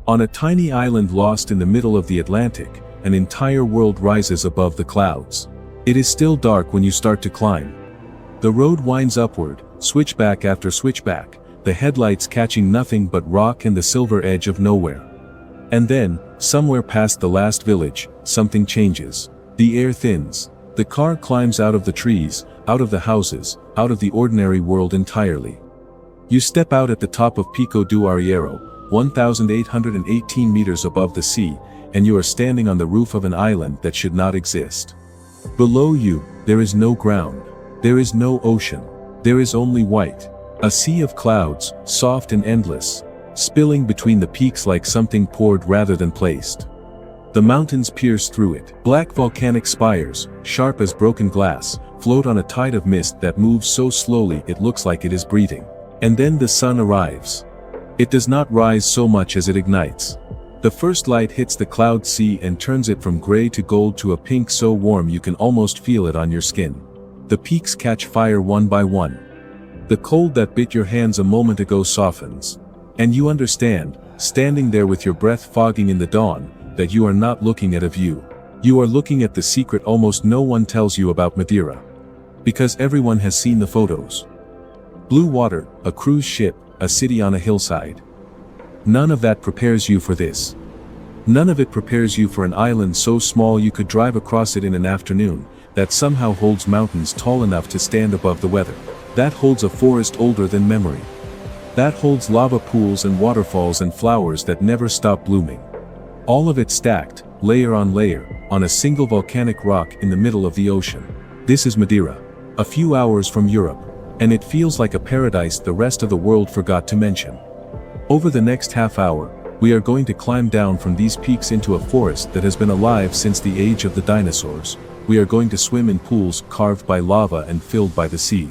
On a tiny island lost in the middle of the Atlantic, an entire world rises above the clouds. It is still dark when you start to climb. The road winds upward, switchback after switchback, the headlights catching nothing but rock and the silver edge of nowhere. And then, somewhere past the last village, something changes. The air thins. The car climbs out of the trees, out of the houses, out of the ordinary world entirely. You step out at the top of Pico do Arieiro, 1,818 meters above the sea, and you are standing on the roof of an island that should not exist. Below you, there is no ground. There is no ocean. There is only white. A sea of clouds, soft and endless, spilling between the peaks like something poured rather than placed. The mountains pierce through it. Black volcanic spires, sharp as broken glass, float on a tide of mist that moves so slowly it looks like it is breathing. And then the sun arrives. It does not rise so much as it ignites. The first light hits the cloud sea and turns it from gray to gold to a pink so warm you can almost feel it on your skin. The peaks catch fire one by one. The cold that bit your hands a moment ago softens. And you understand, standing there with your breath fogging in the dawn, that you are not looking at a view. You are looking at the secret almost no one tells you about Madeira. Because everyone has seen the photos. Blue water, a cruise ship, a city on a hillside. None of that prepares you for this. None of it prepares you for an island so small you could drive across it in an afternoon, that somehow holds mountains tall enough to stand above the weather. That holds a forest older than memory. That holds lava pools and waterfalls and flowers that never stop blooming. All of it stacked, layer on layer, on a single volcanic rock in the middle of the ocean. This is Madeira. A few hours from Europe. And it feels like a paradise the rest of the world forgot to mention. Over the next half hour, we are going to climb down from these peaks into a forest that has been alive since the age of the dinosaurs. We are going to swim in pools carved by lava and filled by the sea.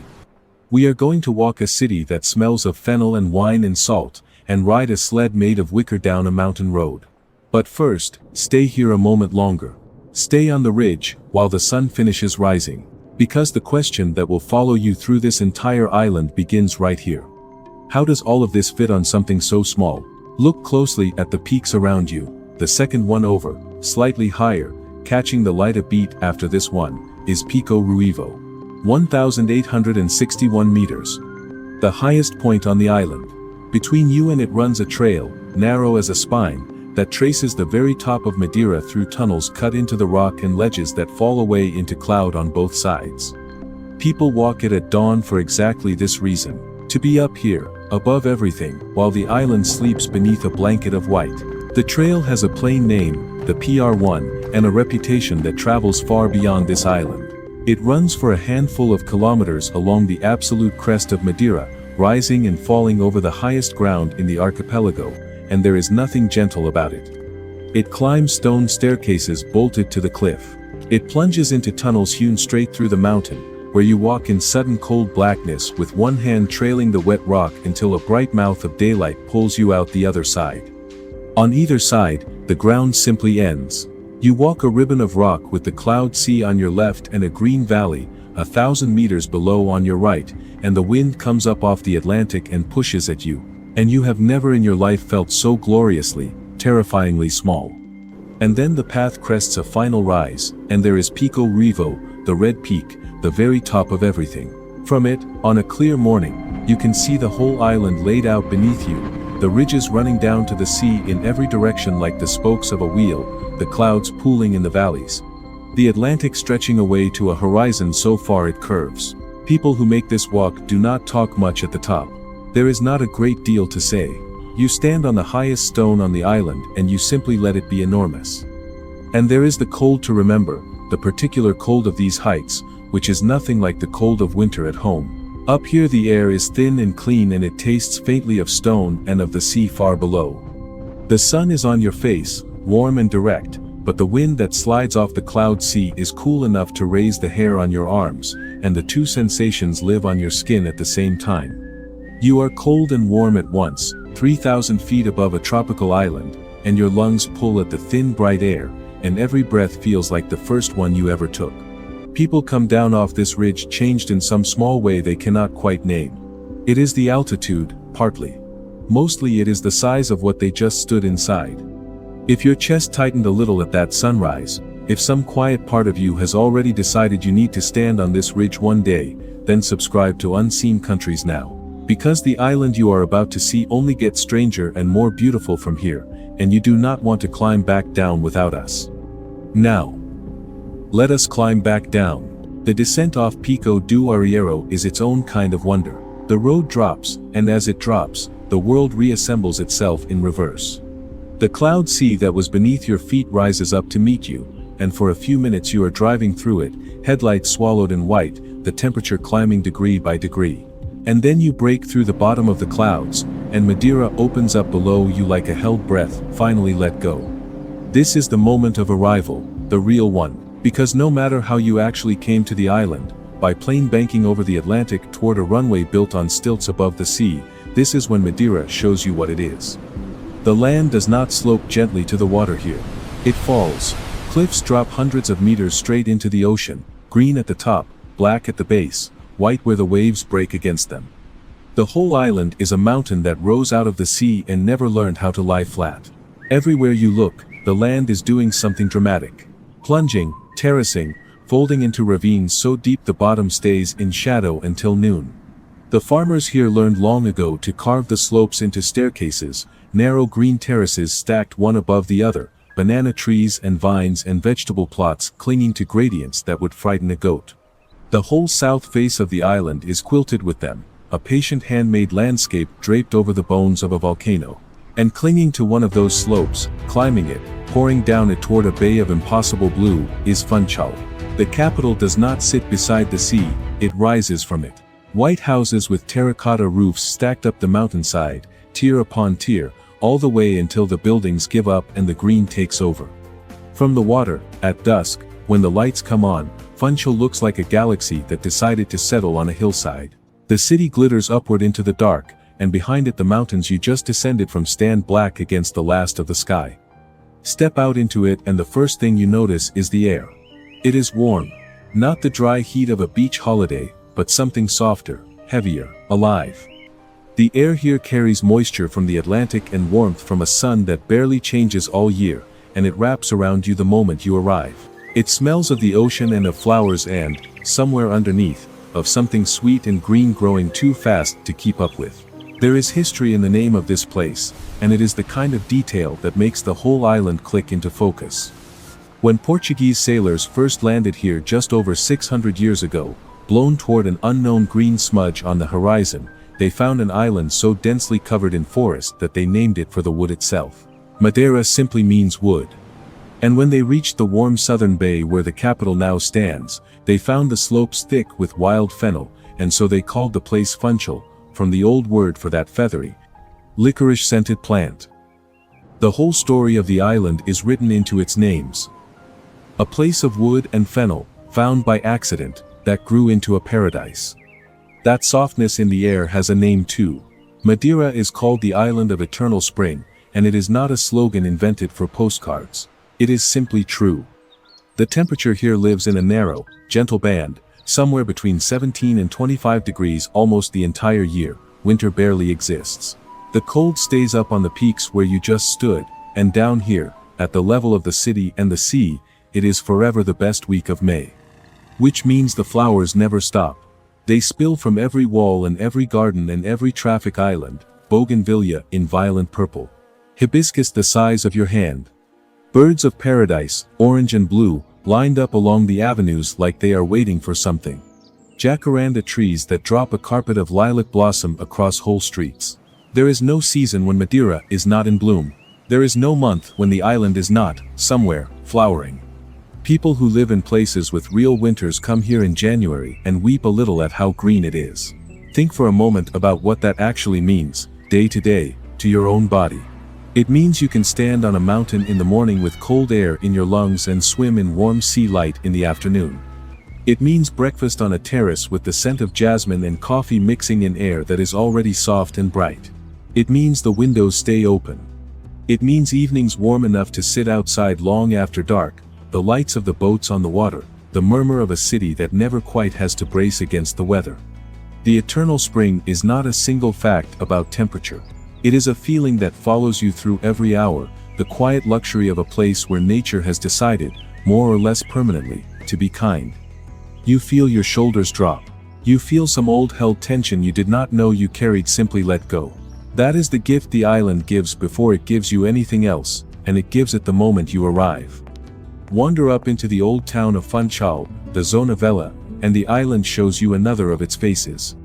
We are going to walk a city that smells of fennel and wine and salt, and ride a sled made of wicker down a mountain road. But first, stay here a moment longer. Stay on the ridge, while the sun finishes rising. Because the question that will follow you through this entire island begins right here. How does all of this fit on something so small? Look closely at the peaks around you. The second one over, slightly higher, catching the light a beat after this one, is Pico Ruivo. 1,861 meters. The highest point on the island. Between you and it runs a trail, narrow as a spine, that traces the very top of Madeira through tunnels cut into the rock and ledges that fall away into cloud on both sides. People walk it at dawn for exactly this reason. To be up here, above everything, while the island sleeps beneath a blanket of white. The trail has a plain name, the PR1, and a reputation that travels far beyond this island. It runs for a handful of kilometers along the absolute crest of Madeira, rising and falling over the highest ground in the archipelago, and there is nothing gentle about it. It climbs stone staircases bolted to the cliff. It plunges into tunnels hewn straight through the mountain, where you walk in sudden cold blackness with one hand trailing the wet rock until a bright mouth of daylight pulls you out the other side. On either side, the ground simply ends. You walk a ribbon of rock with the cloud sea on your left and a green valley, 1,000 meters below on your right, and the wind comes up off the Atlantic and pushes at you. And you have never in your life felt so gloriously, terrifyingly small. And then the path crests a final rise, and there is Pico Ruivo, the red peak, the very top of everything. From it, on a clear morning, you can see the whole island laid out beneath you, the ridges running down to the sea in every direction like the spokes of a wheel, the clouds pooling in the valleys. The Atlantic stretching away to a horizon so far it curves. People who make this walk do not talk much at the top. There is not a great deal to say. You stand on the highest stone on the island and you simply let it be enormous. And there is the cold to remember, the particular cold of these heights, which is nothing like the cold of winter at home. Up here the air is thin and clean and it tastes faintly of stone and of the sea far below. The sun is on your face, warm and direct, but the wind that slides off the cloud sea is cool enough to raise the hair on your arms, and the two sensations live on your skin at the same time. You are cold and warm at once, 3,000 feet above a tropical island, and your lungs pull at the thin bright air, and every breath feels like the first one you ever took. People come down off this ridge changed in some small way they cannot quite name. It is the altitude, partly. Mostly it is the size of what they just stood inside. If your chest tightened a little at that sunrise, if some quiet part of you has already decided you need to stand on this ridge one day, then subscribe to Unseen Countries now. Because the island you are about to see only gets stranger and more beautiful from here, and you do not want to climb back down without us. Now, let us climb back down. The descent off Pico do Arieiro is its own kind of wonder. The road drops, and as it drops, the world reassembles itself in reverse. The cloud sea that was beneath your feet rises up to meet you, and for a few minutes you are driving through it, headlights swallowed in white, the temperature climbing degree by degree. And then you break through the bottom of the clouds, and Madeira opens up below you like a held breath, finally let go. This is the moment of arrival, the real one, because no matter how you actually came to the island, by plane banking over the Atlantic toward a runway built on stilts above the sea, this is when Madeira shows you what it is. The land does not slope gently to the water here. It falls. Cliffs drop hundreds of meters straight into the ocean, green at the top, black at the base, white where the waves break against them. The whole island is a mountain that rose out of the sea and never learned how to lie flat. Everywhere you look, the land is doing something dramatic. Plunging, terracing, folding into ravines so deep the bottom stays in shadow until noon. The farmers here learned long ago to carve the slopes into staircases, narrow green terraces stacked one above the other, banana trees and vines and vegetable plots clinging to gradients that would frighten a goat. The whole south face of the island is quilted with them, a patient handmade landscape draped over the bones of a volcano. And clinging to one of those slopes, climbing it, pouring down it toward a bay of impossible blue, is Funchal. The capital does not sit beside the sea, it rises from it. White houses with terracotta roofs stacked up the mountainside, tier upon tier, all the way until the buildings give up and the green takes over. From the water, at dusk, when the lights come on, Funchal looks like a galaxy that decided to settle on a hillside. The city glitters upward into the dark, and behind it the mountains you just descended from stand black against the last of the sky. Step out into it and the first thing you notice is the air. It is warm. Not the dry heat of a beach holiday, but something softer, heavier, alive. The air here carries moisture from the Atlantic and warmth from a sun that barely changes all year, and it wraps around you the moment you arrive. It smells of the ocean and of flowers and, somewhere underneath, of something sweet and green growing too fast to keep up with. There is history in the name of this place, and it is the kind of detail that makes the whole island click into focus. When Portuguese sailors first landed here just over 600 years ago, blown toward an unknown green smudge on the horizon, they found an island so densely covered in forest that they named it for the wood itself. Madeira simply means wood. And when they reached the warm southern bay where the capital now stands, they found the slopes thick with wild fennel, and so they called the place Funchal, from the old word for that feathery, licorice-scented plant. The whole story of the island is written into its names. A place of wood and fennel, found by accident, that grew into a paradise. That softness in the air has a name too. Madeira is called the Island of Eternal Spring, and it is not a slogan invented for postcards. It is simply true. The temperature here lives in a narrow, gentle band, somewhere between 17 and 25 degrees almost the entire year. Winter barely exists. The cold stays up on the peaks where you just stood, and down here, at the level of the city and the sea, it is forever the best week of May. Which means the flowers never stop. They spill from every wall and every garden and every traffic island, bougainvillea in violent purple. Hibiscus the size of your hand. Birds of paradise, orange and blue, lined up along the avenues like they are waiting for something. Jacaranda trees that drop a carpet of lilac blossom across whole streets. There is no season when Madeira is not in bloom. There is no month when the island is not, somewhere, flowering. People who live in places with real winters come here in January and weep a little at how green it is. Think for a moment about what that actually means, day to day, to your own body. It means you can stand on a mountain in the morning with cold air in your lungs and swim in warm sea light in the afternoon. It means breakfast on a terrace with the scent of jasmine and coffee mixing in air that is already soft and bright. It means the windows stay open. It means evenings warm enough to sit outside long after dark, the lights of the boats on the water, the murmur of a city that never quite has to brace against the weather. The eternal spring is not a single fact about temperature. It is a feeling that follows you through every hour, the quiet luxury of a place where nature has decided, more or less permanently, to be kind. You feel your shoulders drop. You feel some old held tension you did not know you carried simply let go. That is the gift the island gives before it gives you anything else, and it gives it the moment you arrive. Wander up into the old town of Funchal, the Zona Vella, and the island shows you another of its faces.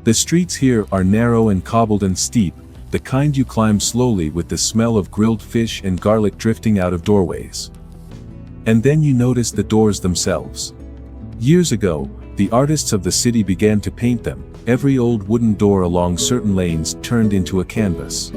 The streets here are narrow and cobbled and steep, the kind you climb slowly with the smell of grilled fish and garlic drifting out of doorways. And then you notice the doors themselves. Years ago, the artists of the city began to paint them. Every old wooden door along certain lanes turned into a canvas.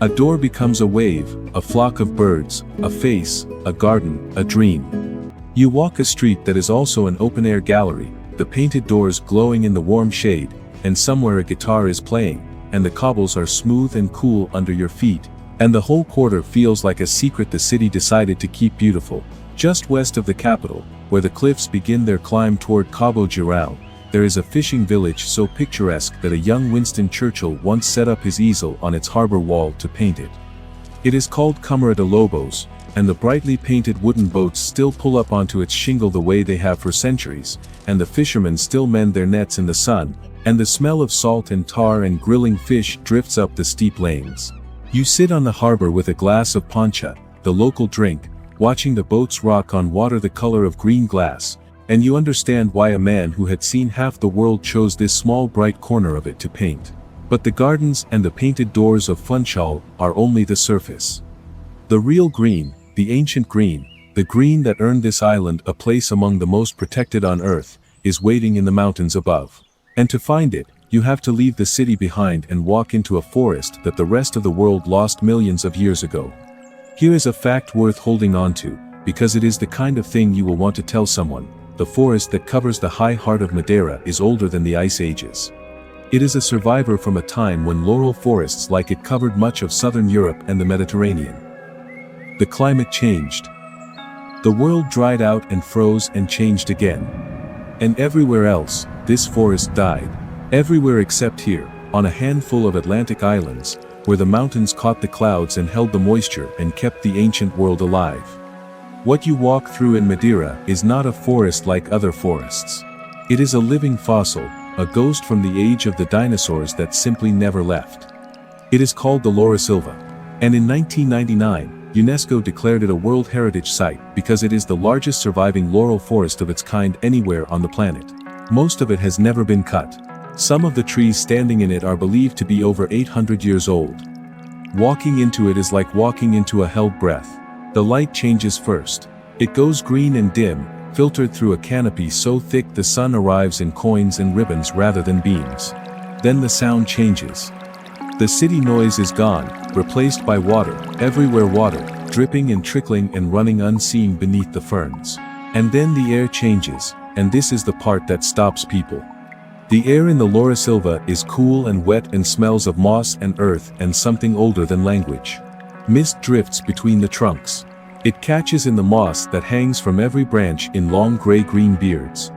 A door becomes a wave, a flock of birds, a face, a garden, a dream. You walk a street that is also an open-air gallery, the painted doors glowing in the warm shade, and somewhere a guitar is playing, and the cobbles are smooth and cool under your feet, and the whole quarter feels like a secret the city decided to keep beautiful. Just west of the capital, where the cliffs begin their climb toward Cabo Girão, there is a fishing village so picturesque that a young Winston Churchill once set up his easel on its harbor wall to paint it. It is called Câmara de Lobos, and the brightly painted wooden boats still pull up onto its shingle the way they have for centuries, and the fishermen still mend their nets in the sun, and the smell of salt and tar and grilling fish drifts up the steep lanes. You sit on the harbor with a glass of poncha, the local drink, watching the boats rock on water the color of green glass, and you understand why a man who had seen half the world chose this small bright corner of it to paint. But the gardens and the painted doors of Funchal are only the surface. The real green, the ancient green, the green that earned this island a place among the most protected on earth, is waiting in the mountains above. And to find it, you have to leave the city behind and walk into a forest that the rest of the world lost millions of years ago. Here is a fact worth holding on to, because it is the kind of thing you will want to tell someone. The forest that covers the high heart of Madeira is older than the ice ages. It is a survivor from a time when laurel forests like it covered much of southern Europe and the Mediterranean. The climate changed. The world dried out and froze and changed again. And everywhere else, this forest died. Everywhere except here, on a handful of Atlantic islands, where the mountains caught the clouds and held the moisture and kept the ancient world alive. What you walk through in Madeira is not a forest like other forests. It is a living fossil, a ghost from the age of the dinosaurs that simply never left. It is called the Laurisilva, and in 1999, UNESCO declared it a World Heritage Site because it is the largest surviving laurel forest of its kind anywhere on the planet. Most of it has never been cut. Some of the trees standing in it are believed to be over 800 years old. Walking into it is like walking into a held breath. The light changes first. It goes green and dim, filtered through a canopy so thick the sun arrives in coins and ribbons rather than beams. Then the sound changes. The city noise is gone, replaced by water, everywhere water, dripping and trickling and running unseen beneath the ferns. And then the air changes, and this is the part that stops people. The air in the Laurisilva is cool and wet and smells of moss and earth and something older than language. Mist drifts between the trunks. It catches in the moss that hangs from every branch in long gray-green beards.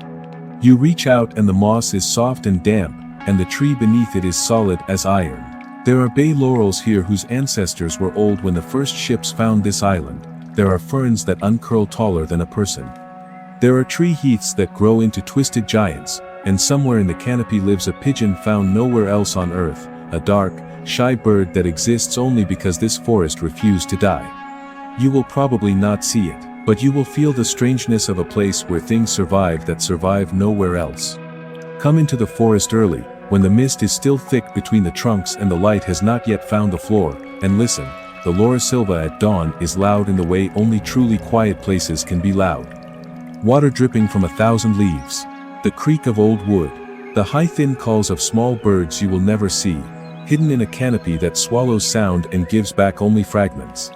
You reach out and the moss is soft and damp, and the tree beneath it is solid as iron. There are bay laurels here whose ancestors were old when the first ships found this island. There are ferns that uncurl taller than a person. There are tree heaths that grow into twisted giants, and somewhere in the canopy lives a pigeon found nowhere else on earth, a dark, shy bird that exists only because this forest refused to die. You will probably not see it, but you will feel the strangeness of a place where things survive that survive nowhere else. Come into the forest early, when the mist is still thick between the trunks and the light has not yet found the floor, and listen. The Laurisilva at dawn is loud in the way only truly quiet places can be loud. Water dripping from 1,000 leaves. The creak of old wood. The high thin calls of small birds you will never see, hidden in a canopy that swallows sound and gives back only fragments.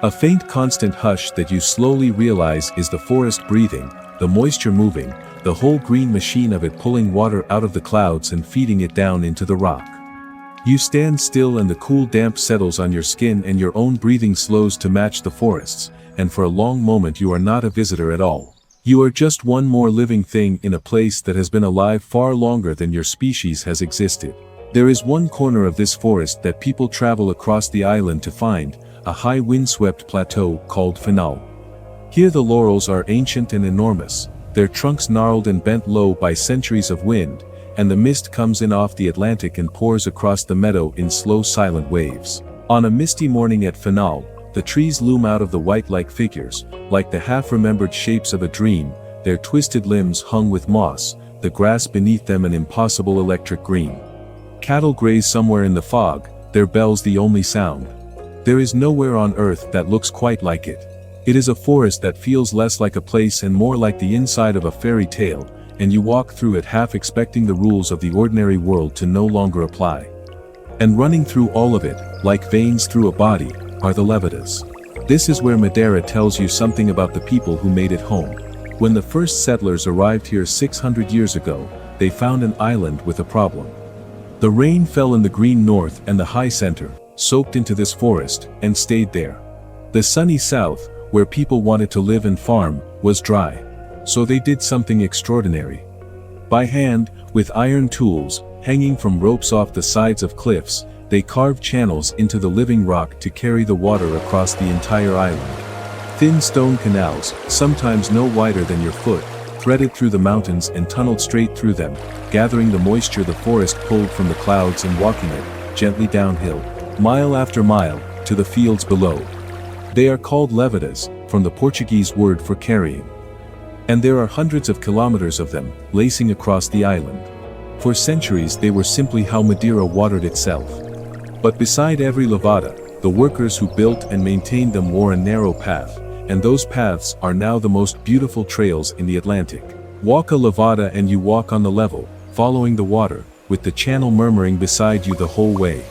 A faint constant hush that you slowly realize is the forest breathing, the moisture moving, the whole green machine of it pulling water out of the clouds and feeding it down into the rock. You stand still and the cool damp settles on your skin and your own breathing slows to match the forest's, and for a long moment you are not a visitor at all. You are just one more living thing in a place that has been alive far longer than your species has existed. There is one corner of this forest that people travel across the island to find, a high windswept plateau called Fanal. Here the laurels are ancient and enormous, their trunks gnarled and bent low by centuries of wind, and the mist comes in off the Atlantic and pours across the meadow in slow silent waves. On a misty morning at Fanal, the trees loom out of the white like figures, like the half-remembered shapes of a dream, their twisted limbs hung with moss, the grass beneath them an impossible electric green. Cattle graze somewhere in the fog, their bells the only sound. There is nowhere on earth that looks quite like it. It is a forest that feels less like a place and more like the inside of a fairy tale, and you walk through it half expecting the rules of the ordinary world to no longer apply. And running through all of it, like veins through a body, are the Levadas. This is where Madeira tells you something about the people who made it home. When the first settlers arrived here 600 years ago, they found an island with a problem. The rain fell in the green north and the high center, soaked into this forest, and stayed there. The sunny south, where people wanted to live and farm, was dry. So they did something extraordinary. By hand, with iron tools, hanging from ropes off the sides of cliffs, they carved channels into the living rock to carry the water across the entire island. Thin stone canals, sometimes no wider than your foot, threaded through the mountains and tunneled straight through them, gathering the moisture the forest pulled from the clouds and walking it, gently downhill, mile after mile, to the fields below. They are called levadas, from the Portuguese word for carrying. And there are hundreds of kilometers of them, lacing across the island. For centuries they were simply how Madeira watered itself. But beside every levada, the workers who built and maintained them wore a narrow path, and those paths are now the most beautiful trails in the Atlantic. Walk a levada and you walk on the level, following the water, with the channel murmuring beside you the whole way.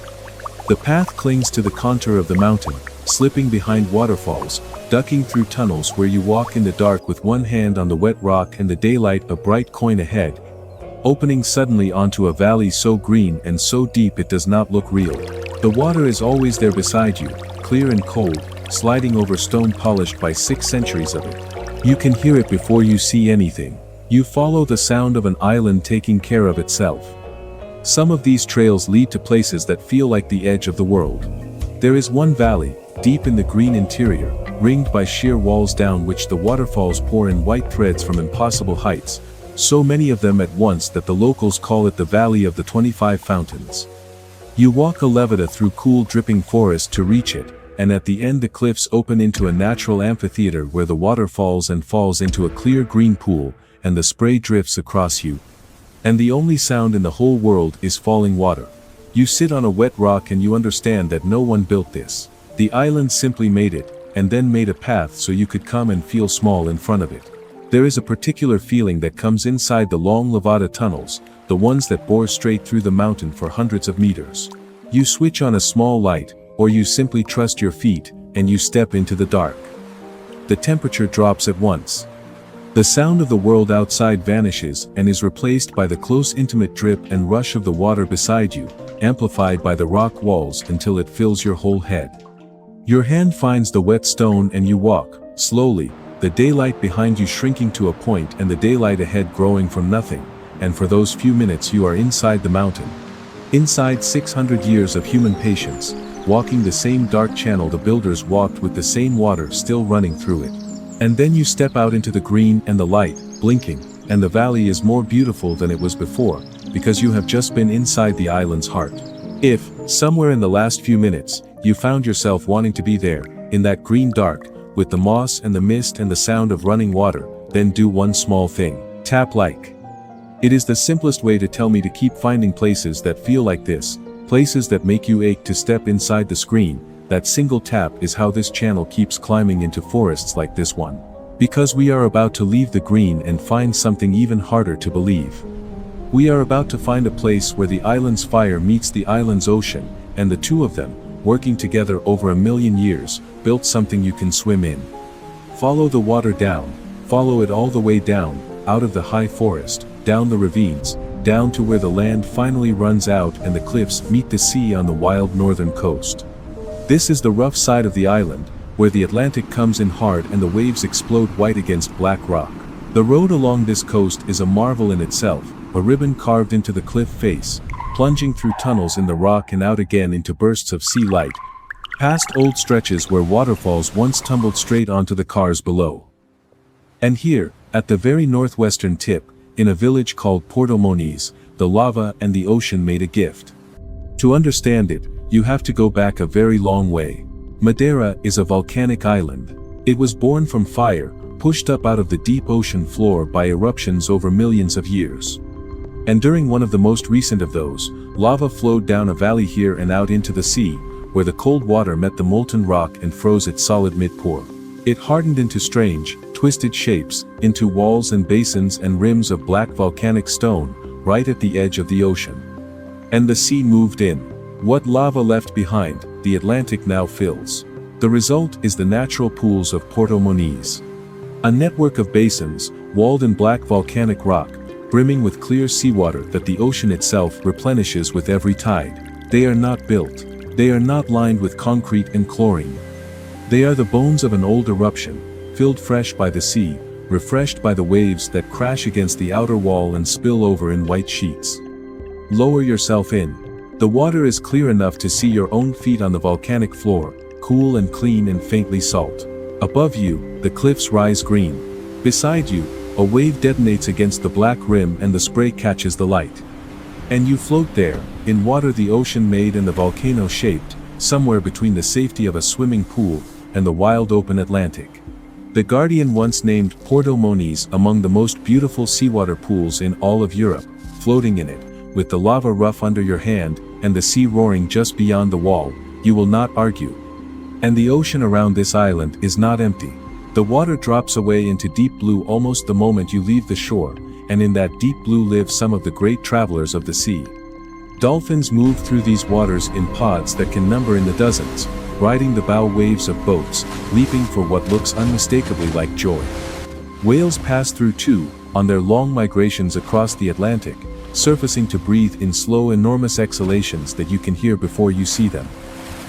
The path clings to the contour of the mountain, slipping behind waterfalls, ducking through tunnels where you walk in the dark with one hand on the wet rock and the daylight a bright coin ahead, opening suddenly onto a valley so green and so deep it does not look real. The water is always there beside you, clear and cold, sliding over stone polished by 6 centuries of it. You can hear it before you see anything. You follow the sound of an island taking care of itself. Some of these trails lead to places that feel like the edge of the world. There is one valley, deep in the green interior, ringed by sheer walls down which the waterfalls pour in white threads from impossible heights, so many of them at once that the locals call it the Valley of the 25 Fountains. You walk a levada through cool dripping forest to reach it, and at the end the cliffs open into a natural amphitheater where the water falls and falls into a clear green pool, and the spray drifts across you. And the only sound in the whole world is falling water. You sit on a wet rock and you understand that no one built this. The island simply made it, and then made a path so you could come and feel small in front of it. There is a particular feeling that comes inside the long levada tunnels, the ones that bore straight through the mountain for hundreds of meters. You switch on a small light, or you simply trust your feet, and you step into the dark. The temperature drops at once. The sound of the world outside vanishes and is replaced by the close intimate drip and rush of the water beside you, amplified by the rock walls until it fills your whole head. Your hand finds the wet stone and you walk, slowly, the daylight behind you shrinking to a point and the daylight ahead growing from nothing, and for those few minutes you are inside the mountain. Inside 600 years of human patience, walking the same dark channel the builders walked with the same water still running through it. And then you step out into the green and the light, blinking, and the valley is more beautiful than it was before, because you have just been inside the island's heart. If, somewhere in the last few minutes, you found yourself wanting to be there, in that green dark, with the moss and the mist and the sound of running water, then do one small thing. Tap like. It is the simplest way to tell me to keep finding places that feel like this, places that make you ache to step inside the screen. That single tap is how this channel keeps climbing into forests like this one. Because we are about to leave the green and find something even harder to believe. We are about to find a place where the island's fire meets the island's ocean, and the two of them, working together over 1,000,000 years, built something you can swim in. Follow the water down, follow it all the way down, out of the high forest, down the ravines, down to where the land finally runs out and the cliffs meet the sea on the wild northern coast. This is the rough side of the island, where the Atlantic comes in hard and the waves explode white against black rock. The road along this coast is a marvel in itself, a ribbon carved into the cliff face, plunging through tunnels in the rock and out again into bursts of sea light, past old stretches where waterfalls once tumbled straight onto the cars below. And here, at the very northwestern tip, in a village called Porto Moniz, the lava and the ocean made a gift. To understand it, you have to go back a very long way. Madeira is a volcanic island. It was born from fire, pushed up out of the deep ocean floor by eruptions over millions of years. And during one of the most recent of those, lava flowed down a valley here and out into the sea, where the cold water met the molten rock and froze its solid mid-pour. It hardened into strange, twisted shapes, into walls and basins and rims of black volcanic stone, right at the edge of the ocean. And the sea moved in. What lava left behind, the Atlantic now fills. The result is the natural pools of Porto Moniz. A network of basins, walled in black volcanic rock, brimming with clear seawater that the ocean itself replenishes with every tide. They are not built. They are not lined with concrete and chlorine. They are the bones of an old eruption, filled fresh by the sea, refreshed by the waves that crash against the outer wall and spill over in white sheets. Lower yourself in. The water is clear enough to see your own feet on the volcanic floor, cool and clean and faintly salt. Above you, the cliffs rise green. Beside you, a wave detonates against the black rim and the spray catches the light. And you float there, in water the ocean made and the volcano shaped, somewhere between the safety of a swimming pool and the wild open Atlantic. The Guardian once named Porto Moniz among the most beautiful seawater pools in all of Europe, floating in it, with the lava rough under your hand and the sea roaring just beyond the wall, you will not argue. And the ocean around this island is not empty. The water drops away into deep blue almost the moment you leave the shore, and in that deep blue live some of the great travelers of the sea. Dolphins move through these waters in pods that can number in the dozens, riding the bow waves of boats, leaping for what looks unmistakably like joy. Whales pass through too, on their long migrations across the Atlantic, surfacing to breathe in slow enormous exhalations that you can hear before you see them.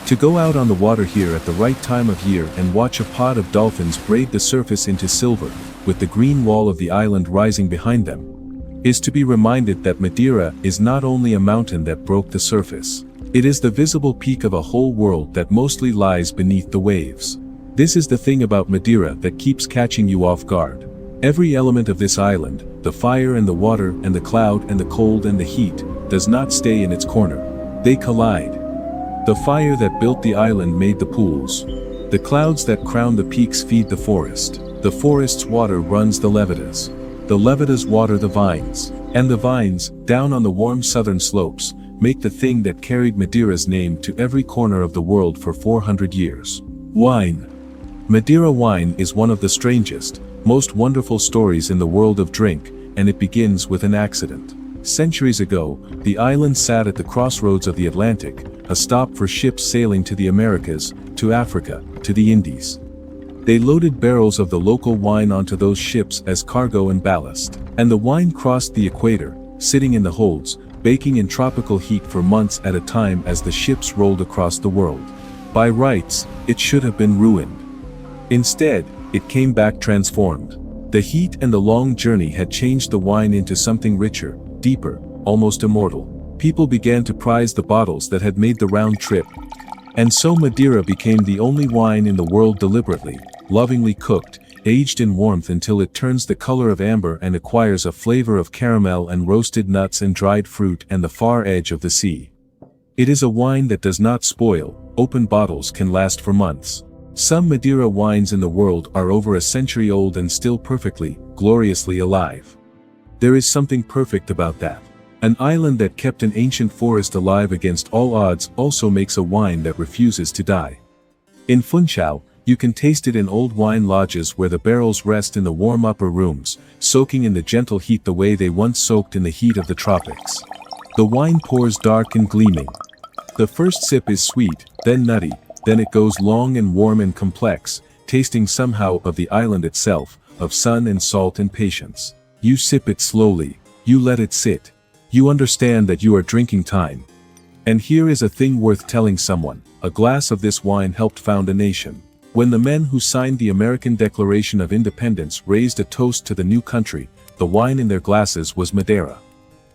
To go out on the water here at the right time of year and watch a pod of dolphins braid the surface into silver, with the green wall of the island rising behind them, is to be reminded that Madeira is not only a mountain that broke the surface. It is the visible peak of a whole world that mostly lies beneath the waves. This is the thing about Madeira that keeps catching you off guard. Every element of this island, the fire and the water and the cloud and the cold and the heat, does not stay in its corner. They collide. The fire that built the island made the pools. The clouds that crown the peaks feed the forest. The forest's water runs the Levadas. The Levadas water the vines. And the vines, down on the warm southern slopes, make the thing that carried Madeira's name to every corner of the world for 400 years. Wine. Madeira wine is one of the strangest, most wonderful stories in the world of drink, and it begins with an accident. Centuries ago, the island sat at the crossroads of the Atlantic, a stop for ships sailing to the Americas, to Africa, to the Indies. They loaded barrels of the local wine onto those ships as cargo and ballast, and the wine crossed the equator, sitting in the holds, baking in tropical heat for months at a time as the ships rolled across the world. By rights, it should have been ruined. Instead, it came back transformed. The heat and the long journey had changed the wine into something richer, deeper, almost immortal. People began to prize the bottles that had made the round trip. And so Madeira became the only wine in the world deliberately, lovingly cooked, aged in warmth until it turns the color of amber and acquires a flavor of caramel and roasted nuts and dried fruit and the far edge of the sea. It is a wine that does not spoil. Open bottles can last for months. Some Madeira wines in the world are over a century old and still perfectly, gloriously alive. There is something perfect about that. An island that kept an ancient forest alive against all odds also makes a wine that refuses to die. In Funchal, you can taste it in old wine lodges where the barrels rest in the warm upper rooms, soaking in the gentle heat the way they once soaked in the heat of the tropics. The wine pours dark and gleaming. The first sip is sweet, then nutty, then it goes long and warm and complex, tasting somehow of the island itself, of sun and salt and patience. You sip it slowly, you let it sit. You understand that you are drinking time. And here is a thing worth telling someone: a glass of this wine helped found a nation. When the men who signed the American Declaration of Independence raised a toast to the new country, the wine in their glasses was Madeira.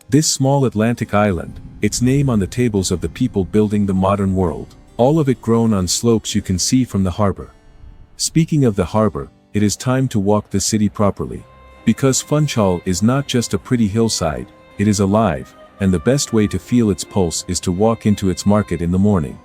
This small Atlantic island, its name on the tables of the people building the modern world. All of it grown on slopes you can see from the harbor. Speaking of the harbor, it is time to walk the city properly. Because Funchal is not just a pretty hillside, it is alive, and the best way to feel its pulse is to walk into its market in the morning.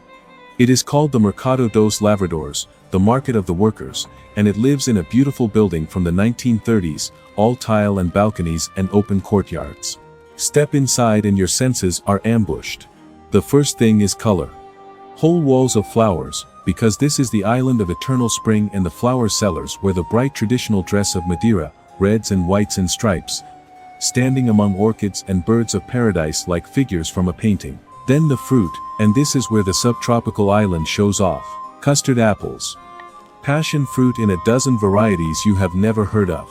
It is called the Mercado dos Lavradores, the market of the workers, and it lives in a beautiful building from the 1930s, all tile and balconies and open courtyards. Step inside and your senses are ambushed. The first thing is color. Whole walls of flowers, because this is the island of eternal spring and the flower sellers wear the bright traditional dress of Madeira, reds and whites in stripes, standing among orchids and birds of paradise like figures from a painting. Then the fruit, and this is where the subtropical island shows off. Custard apples. Passion fruit in a dozen varieties you have never heard of.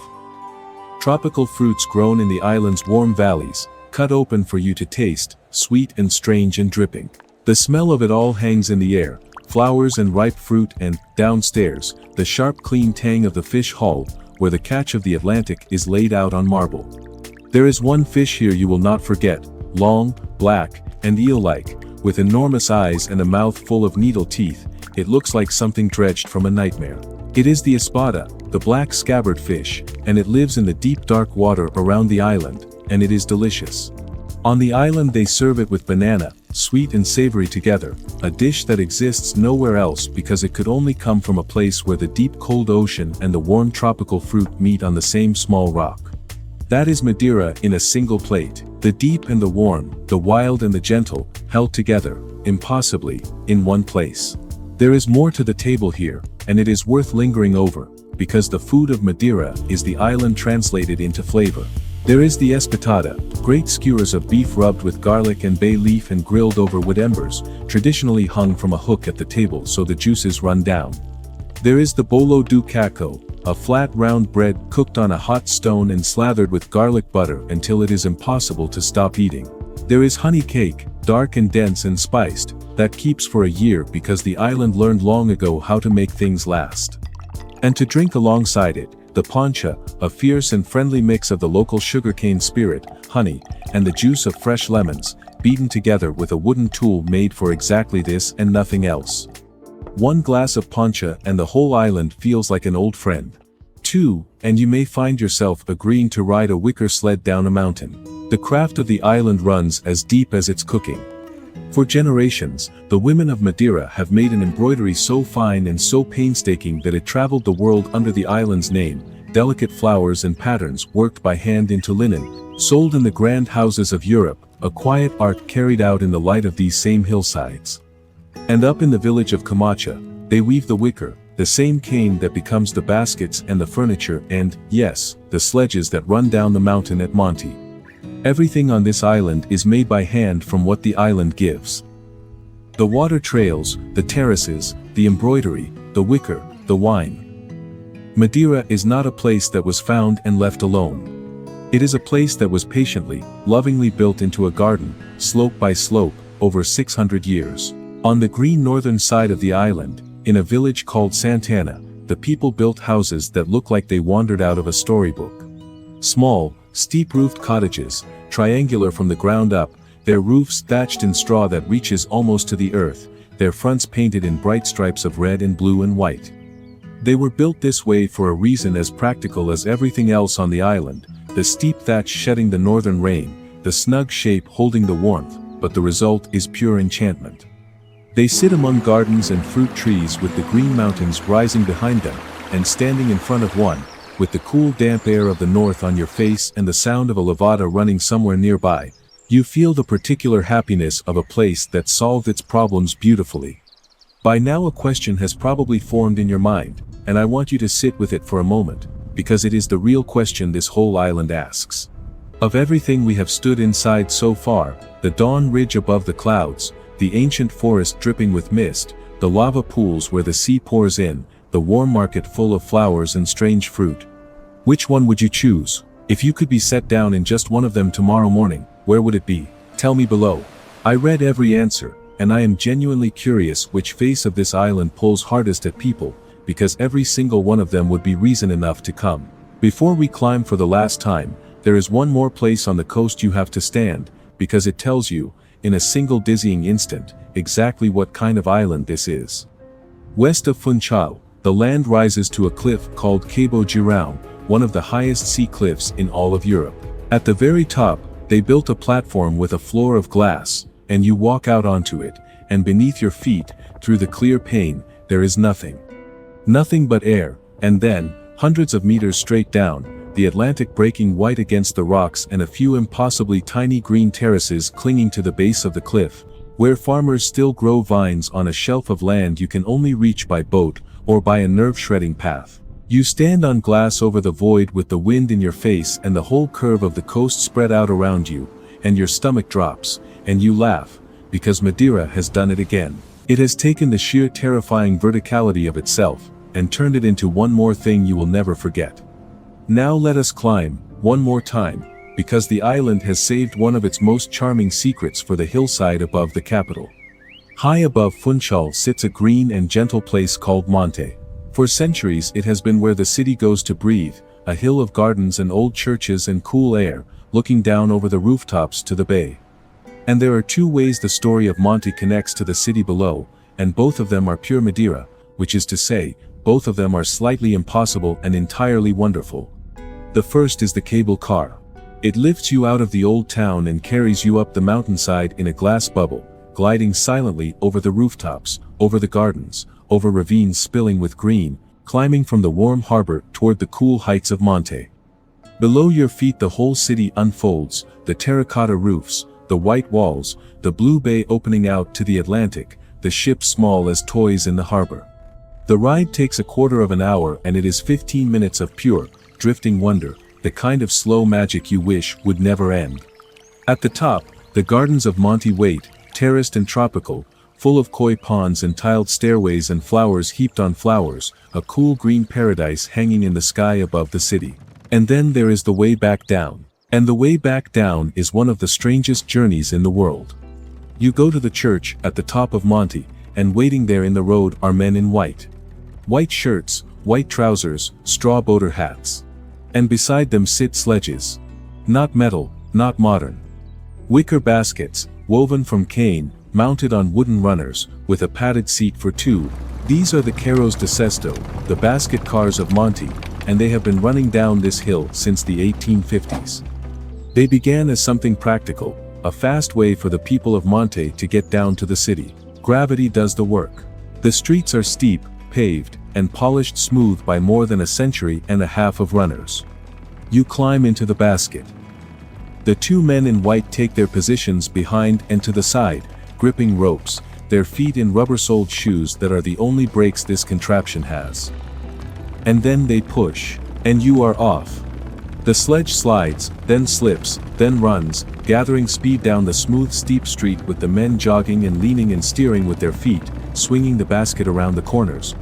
Tropical fruits grown in the island's warm valleys, cut open for you to taste, sweet and strange and dripping. The smell of it all hangs in the air, flowers and ripe fruit and, downstairs, the sharp clean tang of the fish haul, where the catch of the Atlantic is laid out on marble. There is one fish here you will not forget, long, black, and eel-like, with enormous eyes and a mouth full of needle teeth. It looks like something dredged from a nightmare. It is the espada, the black scabbard fish, and it lives in the deep dark water around the island, and it is delicious. On the island they serve it with banana, sweet and savory together, a dish that exists nowhere else because it could only come from a place where the deep cold ocean and the warm tropical fruit meet on the same small rock. That is Madeira in a single plate, the deep and the warm, the wild and the gentle, held together, impossibly, in one place. There is more to the table here, and it is worth lingering over, because the food of Madeira is the island translated into flavor. There is the espetada, great skewers of beef rubbed with garlic and bay leaf and grilled over wood embers, traditionally hung from a hook at the table so the juices run down. There is the bolo do caco, a flat round bread cooked on a hot stone and slathered with garlic butter until it is impossible to stop eating. There is honey cake, dark and dense and spiced, that keeps for a year because the island learned long ago how to make things last. And to drink alongside it, the poncha, a fierce and friendly mix of the local sugarcane spirit, honey, and the juice of fresh lemons, beaten together with a wooden tool made for exactly this and nothing else. One glass of poncha and the whole island feels like an old friend. 2, and you may find yourself agreeing to ride a wicker sled down a mountain. The craft of the island runs as deep as its cooking. For generations, the women of Madeira have made an embroidery so fine and so painstaking that it traveled the world under the island's name, delicate flowers and patterns worked by hand into linen, sold in the grand houses of Europe, a quiet art carried out in the light of these same hillsides. And up in the village of Camacha, they weave the wicker, the same cane that becomes the baskets and the furniture and, yes, the sledges that run down the mountain at Monte. Everything on this island is made by hand from what the island gives. The water trails, the terraces, the embroidery, the wicker, the wine. Madeira is not a place that was found and left alone. It is a place that was patiently, lovingly built into a garden, slope by slope, over 600 years. On the green northern side of the island, in a village called Santana, the people built houses that look like they wandered out of a storybook. Small, steep-roofed cottages, triangular from the ground up, their roofs thatched in straw that reaches almost to the earth, their fronts painted in bright stripes of red and blue and white. They were built this way for a reason as practical as everything else on the island, the steep thatch shedding the northern rain, the snug shape holding the warmth, but the result is pure enchantment. They sit among gardens and fruit trees with the green mountains rising behind them, and standing in front of one, with the cool damp air of the north on your face and the sound of a levada running somewhere nearby, you feel the particular happiness of a place that solved its problems beautifully. By now a question has probably formed in your mind, and I want you to sit with it for a moment, because it is the real question this whole island asks. Of everything we have stood inside so far, the dawn ridge above the clouds, the ancient forest dripping with mist, the lava pools where the sea pours in, the warm market full of flowers and strange fruit. Which one would you choose? If you could be set down in just one of them tomorrow morning, where would it be? Tell me below. I read every answer, and I am genuinely curious which face of this island pulls hardest at people, because every single one of them would be reason enough to come. Before we climb for the last time, there is one more place on the coast you have to stand, because it tells you, in a single dizzying instant, exactly what kind of island this is. West of Funchal, the land rises to a cliff called Cabo Girão, one of the highest sea cliffs in all of Europe. At the very top, they built a platform with a floor of glass, and you walk out onto it, and beneath your feet, through the clear pane, there is nothing. Nothing but air, and then, hundreds of meters straight down, the Atlantic breaking white against the rocks and a few impossibly tiny green terraces clinging to the base of the cliff, where farmers still grow vines on a shelf of land you can only reach by boat or by a nerve-shredding path. You stand on glass over the void with the wind in your face and the whole curve of the coast spread out around you, and your stomach drops, and you laugh, because Madeira has done it again. It has taken the sheer terrifying verticality of itself, and turned it into one more thing you will never forget. Now let us climb, one more time, because the island has saved one of its most charming secrets for the hillside above the capital. High above Funchal sits a green and gentle place called Monte. For centuries it has been where the city goes to breathe, a hill of gardens and old churches and cool air, looking down over the rooftops to the bay. And there are two ways the story of Monte connects to the city below, and both of them are pure Madeira, which is to say, both of them are slightly impossible and entirely wonderful. The first is the cable car. It lifts you out of the old town and carries you up the mountainside in a glass bubble, gliding silently over the rooftops, over the gardens, over ravines spilling with green, climbing from the warm harbor toward the cool heights of Monte. Below your feet the whole city unfolds, the terracotta roofs, the white walls, the blue bay opening out to the Atlantic, the ships small as toys in the harbor. The ride takes a quarter of an hour and it is 15 minutes of pure, drifting wonder, the kind of slow magic you wish would never end. At the top, the gardens of Monte wait, terraced and tropical, full of koi ponds and tiled stairways and flowers heaped on flowers, a cool green paradise hanging in the sky above the city. And then there is the way back down. And the way back down is one of the strangest journeys in the world. You go to the church at the top of Monte, and waiting there in the road are men in white. White shirts, white trousers, straw boater hats. And beside them sit sledges. Not metal, not modern. Wicker baskets, woven from cane, mounted on wooden runners, with a padded seat for two. These are the carros de cesto, the basket cars of Monte, and they have been running down this hill since the 1850s. They began as something practical, a fast way for the people of Monte to get down to the city. Gravity does the work. The streets are steep, paved, and polished smooth by more than a century and a half of runners. You climb into the basket. The two men in white take their positions behind and to the side, gripping ropes, their feet in rubber-soled shoes that are the only brakes this contraption has. And then they push, and you are off. The sledge slides, then slips, then runs, gathering speed down the smooth steep street with the men jogging and leaning and steering with their feet, swinging the basket around the corners.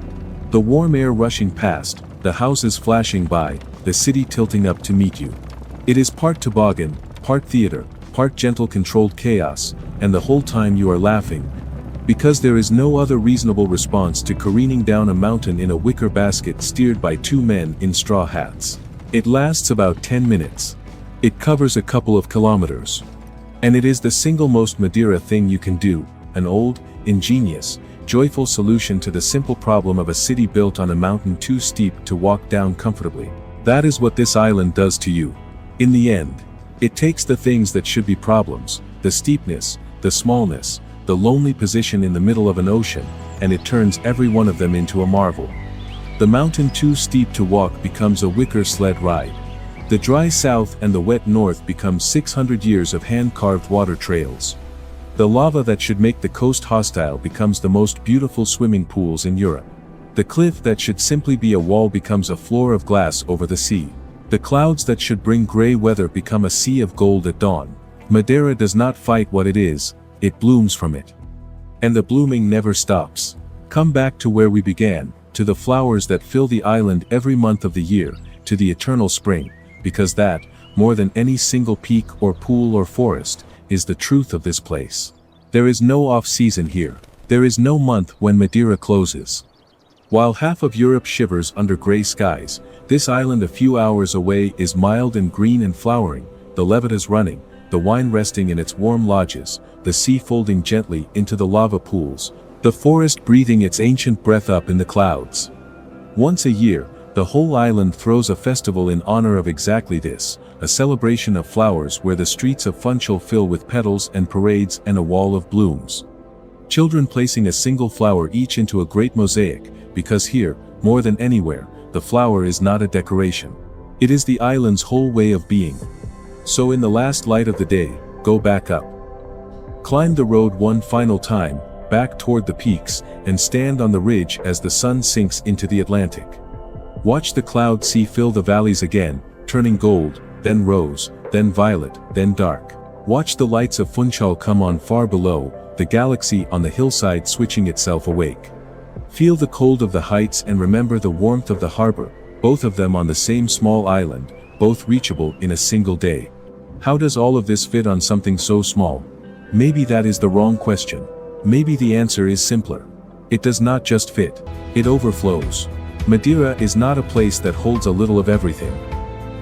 The warm air rushing past, the houses flashing by, the city tilting up to meet you. It is part toboggan, part theater, part gentle controlled chaos, and the whole time you are laughing, because there is no other reasonable response to careening down a mountain in a wicker basket steered by two men in straw hats. It lasts about 10 minutes. It covers a couple of kilometers. And it is the single most Madeira thing you can do, an old, ingenious, joyful solution to the simple problem of a city built on a mountain too steep to walk down comfortably. That is what this island does to you. In the end, it takes the things that should be problems, the steepness, the smallness, the lonely position in the middle of an ocean, and it turns every one of them into a marvel. The mountain too steep to walk becomes a wicker sled ride. The dry south and the wet north become 600 years of hand-carved water trails. The lava that should make the coast hostile becomes the most beautiful swimming pools in Europe. The cliff that should simply be a wall becomes a floor of glass over the sea. The clouds that should bring gray weather become a sea of gold at dawn. Madeira does not fight what it is, it blooms from it. And the blooming never stops. Come back to where we began, to the flowers that fill the island every month of the year, to the eternal spring, because that, more than any single peak or pool or forest, is the truth of this place. There is no off-season here. There is no month when Madeira closes. While half of Europe shivers under gray skies, this island a few hours away is mild and green and flowering, the Levadas running, the wine resting in its warm lodges, the sea folding gently into the lava pools, the forest breathing its ancient breath up in the clouds. Once a year, the whole island throws a festival in honor of exactly this, a celebration of flowers where the streets of Funchal fill with petals and parades and a wall of blooms. Children placing a single flower each into a great mosaic, because here, more than anywhere, the flower is not a decoration. It is the island's whole way of being. So in the last light of the day, go back up. Climb the road one final time, back toward the peaks, and stand on the ridge as the sun sinks into the Atlantic. Watch the cloud sea fill the valleys again, turning gold, then rose, then violet, then dark. Watch the lights of Funchal come on far below, the galaxy on the hillside switching itself awake. Feel the cold of the heights and remember the warmth of the harbor, both of them on the same small island, both reachable in a single day. How does all of this fit on something so small? Maybe that is the wrong question. Maybe the answer is simpler. It does not just fit. It overflows. Madeira is not a place that holds a little of everything.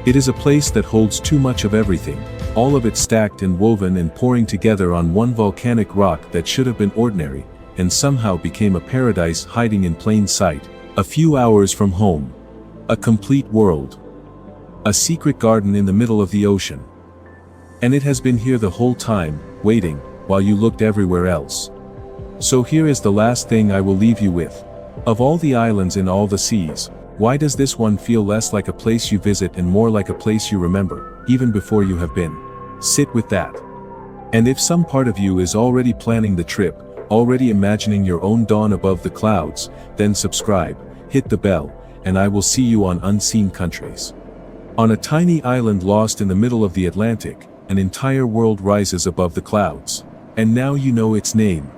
It is a place that holds too much of everything, all of it stacked and woven and pouring together on one volcanic rock that should have been ordinary, and somehow became a paradise hiding in plain sight, a few hours from home. A complete world. A secret garden in the middle of the ocean. And it has been here the whole time, waiting, while you looked everywhere else. So here is the last thing I will leave you with. Of all the islands in all the seas, why does this one feel less like a place you visit and more like a place you remember, even before you have been? Sit with that. And if some part of you is already planning the trip, already imagining your own dawn above the clouds, then subscribe, hit the bell, and I will see you on Unseen Countries. On a tiny island lost in the middle of the Atlantic, an entire world rises above the clouds. And now you know its name.